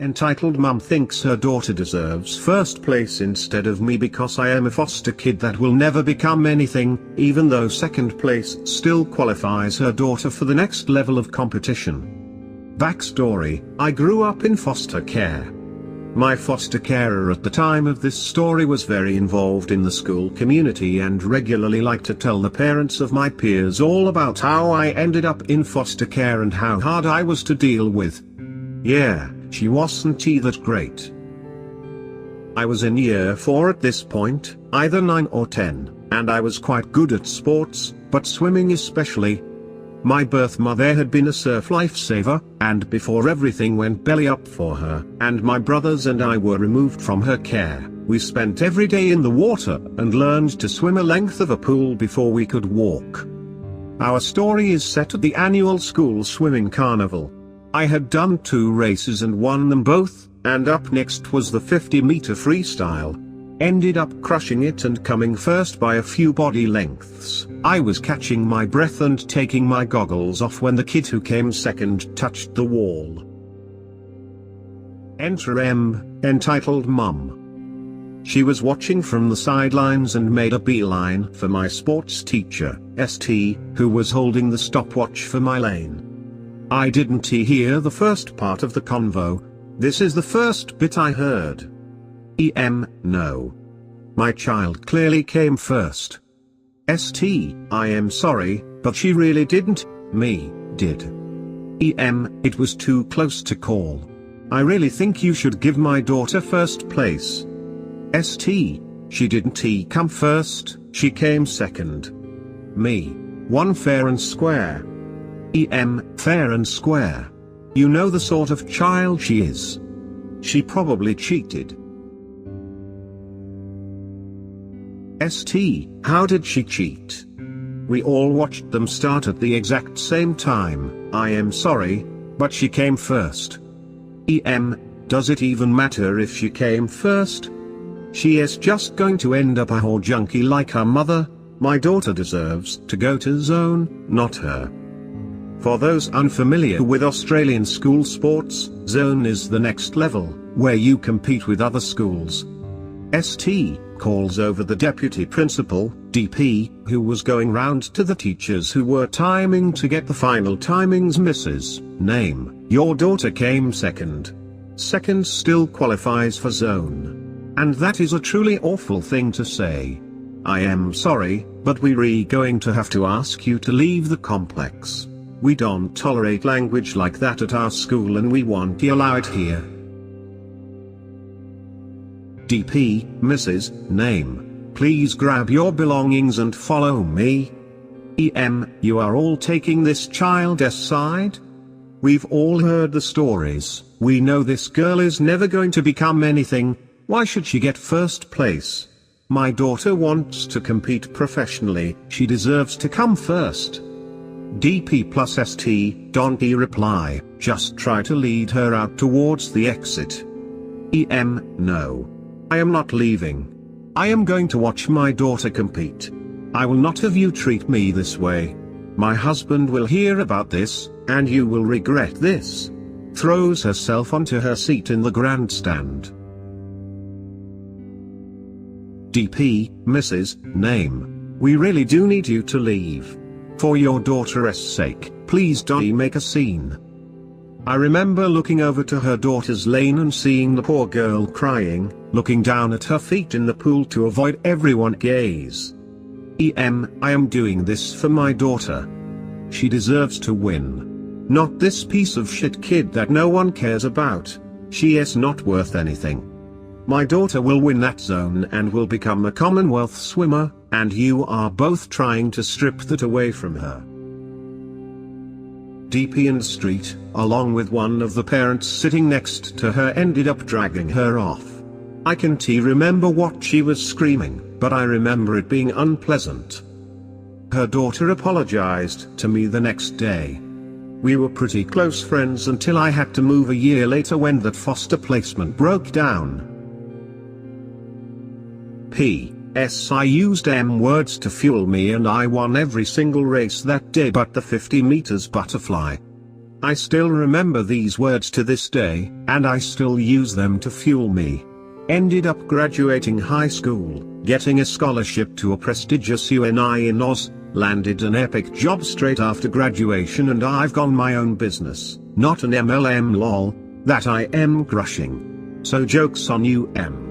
Entitled Mum thinks her daughter deserves first place instead of me because I am a foster kid that will never become anything, even though second place still qualifies her daughter for the next level of competition. Backstory: I grew up in foster care. My foster carer at the time of this story was very involved in the school community and regularly liked to tell the parents of my peers all about how I ended up in foster care and how hard I was to deal with. Yeah, she wasn't that great. I was in year 4 at this point, either 9 or 10, and I was quite good at sports, but swimming especially. My birth mother had been a surf lifesaver, and before everything went belly up for her, and my brothers and I were removed from her care, we spent every day in the water and learned to swim a length of a pool before we could walk. Our story is set at the annual school swimming carnival. I had done 2 races and won them both, and up next was the 50-meter freestyle. Ended up crushing it and coming first by a few body lengths. I was catching my breath and taking my goggles off when the kid who came second touched the wall. Enter M, entitled Mum. She was watching from the sidelines and made a beeline for my sports teacher, ST, who was holding the stopwatch for my lane. I didn't hear the first part of the convo. This is the first bit I heard. No. My child clearly came first. ST, I am sorry, but she really didn't, me, did. It was too close to call. I really think you should give my daughter first place. ST, she didn't come first, she came second. Me, 1 fair and square. Fair and square. You know the sort of child she is. She probably cheated. ST, how did she cheat? We all watched them start at the exact same time. I am sorry, but she came first. Does it even matter if she came first? She is just going to end up a whore junkie like her mother. My daughter deserves to go to zone, not her. For those unfamiliar with Australian school sports, zone is the next level, where you compete with other schools. ST calls over the deputy principal, DP, who was going round to the teachers who were timing to get the final timings. Mrs. Name, your daughter came second. Second still qualifies for zone. And that is a truly awful thing to say. I am sorry, but we're going to have to ask you to leave the complex. We don't tolerate language like that at our school and we won't allow it here. DP, Mrs. Name, please grab your belongings and follow me. You are all taking this child's side? We've all heard the stories. We know this girl is never going to become anything. Why should she get first place? My daughter wants to compete professionally. She deserves to come first. DP plus ST, don't reply, just try to lead her out towards the exit. No. I am not leaving. I am going to watch my daughter compete. I will not have you treat me this way. My husband will hear about this, and you will regret this. Throws herself onto her seat in the grandstand. DP, Mrs. Name, we really do need you to leave. For your daughter's sake, please don't make a scene. I remember looking over to her daughter's lane and seeing the poor girl crying, looking down at her feet in the pool to avoid everyone's gaze. I am doing this for my daughter. She deserves to win. Not this piece of shit kid that no one cares about. She is not worth anything. My daughter will win that zone and will become a Commonwealth swimmer, and you are both trying to strip that away from her. DP and Street, along with one of the parents sitting next to her, ended up dragging her off. I can't remember what she was screaming, but I remember it being unpleasant. Her daughter apologized to me the next day. We were pretty close friends until I had to move a year later when that foster placement broke down. P.S. I used M words to fuel me and I won every single race that day but the 50 meters butterfly. I still remember these words to this day, and I still use them to fuel me. Ended up graduating high school, getting a scholarship to a prestigious uni in Oz, landed an epic job straight after graduation, and I've gone my own business, not an MLM lol, that I am crushing. So joke's on you, M.